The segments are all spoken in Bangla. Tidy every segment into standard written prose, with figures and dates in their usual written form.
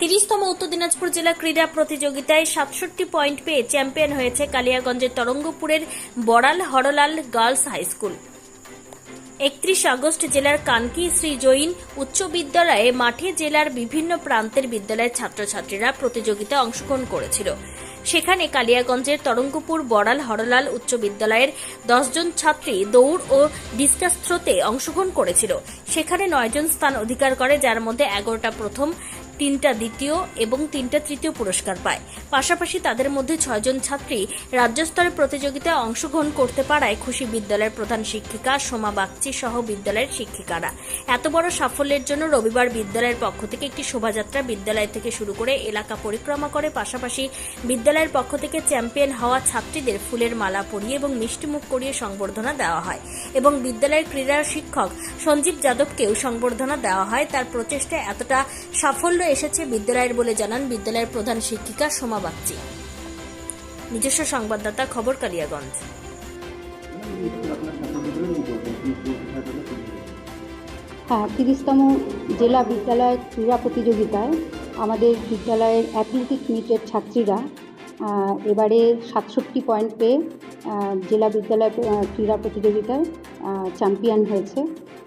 30তম উত্তর দিনাজপুর জেলা ক্রীড়া প্রতিযোগিতায় 67 পয়েন্ট পেয়ে চ্যাম্পিয়ন হয়েছে কালিয়াগঞ্জের তরঙ্গপুরের Baral Harlal girls high school. 31 August জেলার কানকি শ্রী জৈন উচ্চ বিদ্যালয়ে মাঠে জেলার বিভিন্ন প্রান্তের বিদ্যালয়ের ছাত্রছাত্রীরা প্রতিযোগিতায় অংশগ্রহণ করেছিল। সেখানে কালিয়াগঞ্জের তরঙ্গপুর বড়াল হরলাল উচ্চ বিদ্যালয়ের 10 জন ছাত্রী দৌড় ও ডিসকাস থ্রোতে অংশগ্রহণ করেছিল। সেখানে 9 জন স্থান অধিকার করে, যার মধ্যে 11টা প্রথম, 3টা দ্বিতীয় এবং 3টা তৃতীয় পুরস্কার পায়। পাশাপাশি তাদের মধ্যে 6 জন ছাত্রী রাজ্যস্তরের প্রতিযোগিতায় অংশগ্রহণ করতে পারায় খুশি বিদ্যালয়ের প্রধান শিক্ষিকা সোমা বাগচি সহ বিদ্যালয়ের শিক্ষিকারা। এত বড় সাফল্যের জন্য রবিবার বিদ্যালয়ের পক্ষ থেকে একটি শোভাযাত্রা বিদ্যালয় থেকে শুরু করে এলাকা পরিক্রমা করে। পাশাপাশি বিদ্যালয়ের পক্ষ থেকে চ্যাম্পিয়ন হওয়া ছাত্রীদের ফুলের মালা পরিয়ে এবং মিষ্টিমুখ করিয়ে সংবর্ধনা দেওয়া হয় এবং বিদ্যালয়ের ক্রীড়া শিক্ষক সঞ্জীব যাদবকেও সংবর্ধনা দেওয়া হয়। তার প্রচেষ্টায় এতটা সাফল্য এসেছে বিদ্যালয়ের বলে জানান বিদ্যালয়ের প্রধান শিক্ষিকা সোমা বাগচি। নিজস্ব সংবাদদাতা, খবর কালিয়াগঞ্জ। হ্যাঁ, 30তম জেলা বিদ্যালয় ক্রীড়া প্রতিযোগিতায় আমাদের বিদ্যালয়ের অ্যাথলেটিক মিটের ছাত্রীরা এবারে 67 পয়েন্ট পেয়ে জেলা বিদ্যালয় ক্রীড়া প্রতিযোগিতায় চ্যাম্পিয়ন হয়েছে।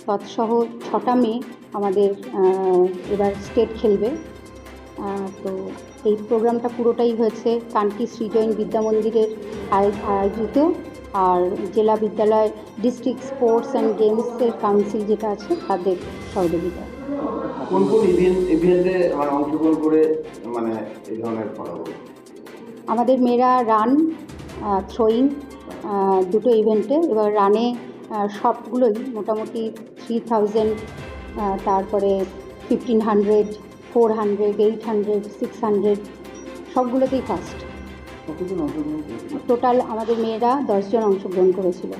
তৎসহ 6টা মেয়ে আমাদের এবার স্টেট খেলবে। তো এই প্রোগ্রামটা পুরোটাই হয়েছে কানকি শ্রী জৈন বিদ্যা মন্দিরের আয়োজিত, আর জেলা বিদ্যালয় ডিস্ট্রিক্ট স্পোর্টস অ্যান্ড গেমসের কাউন্সিল যেটা আছে তাদের সহযোগিতায়। কোন কোন ইভেন্টে অংশগ্রহণ করে এই ধরনের করা হবে? আমাদের মেয়েরা রান, থ্রোয়িং, দুটো ইভেন্টে। এবার রানে সবগুলোই মোটামুটি 3000, তারপরে 1500, 400, 800, 600 সবগুলোতেই ফার্স্ট। টোটাল আমাদের মেয়েরা 10 জন অংশগ্রহণ করেছিল,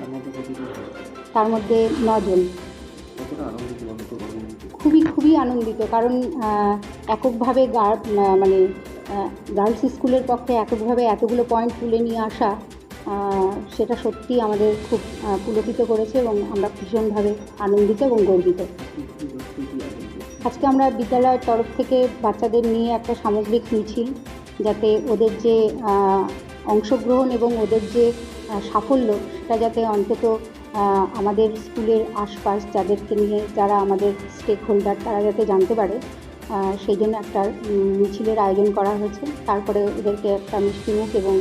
তার মধ্যে 9 জন। খুবই আনন্দিত, কারণ এককভাবে গার্লস স্কুলের পক্ষে এককভাবে এতগুলো পয়েন্ট তুলে নিয়ে আসা, সেটা সত্যি আমাদের খুব পুলকিত করেছে এবং আমরা ভীষণভাবে আনন্দিত এবং গর্বিত। আজকে আমরা বিদ্যালয়ের তরফ থেকে বাচ্চাদের নিয়ে একটা সামগ্রিক মিছিল, যাতে ওদের যে অংশগ্রহণ এবং ওদের যে সাফল্য সেটা যাতে অন্তত আমাদের স্কুলের আশপাশ যাদেরকে নিয়ে, যারা আমাদের স্টেক হোল্ডার, তারা যাতে জানতে পারে, সেই জন্য একটা মিছিলের আয়োজন করা হয়েছে। তারপরে ওদেরকে একটা মিষ্টিমুখ এবং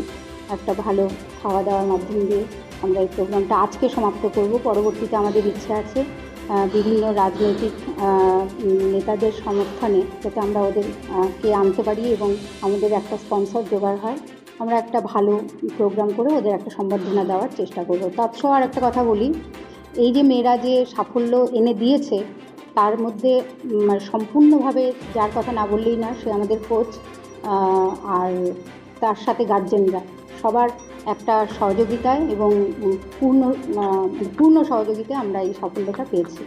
একটা ভালো খাওয়া দাওয়ার মাধ্যম দিয়ে আমরা এই প্রোগ্রামটা আজকে সমাপ্ত করব। পরবর্তীতে আমাদের ইচ্ছে আছে বিভিন্ন রাজনৈতিক নেতাদের সমর্থনে যাতে আমরা ওদেরকে আনতে পারি এবং আমাদের একটা স্পন্সর জোগাড় হয়, আমরা একটা ভালো প্রোগ্রাম করে ওদের একটা সম্বর্ধনা দেওয়ার চেষ্টা করব। তৎসহ আর একটা কথা বলি, এই যে মেয়েরা যে সাফল্য এনে দিয়েছে, তার মধ্যে সম্পূর্ণভাবে যার কথা না বললেই না, সে আমাদের কোচ, আর তার সাথে গার্জেনরা, সবার একটা সহযোগিতায় এবং পূর্ণ সহযোগিতায় আমরা এই সাফল্যটা পেয়েছি।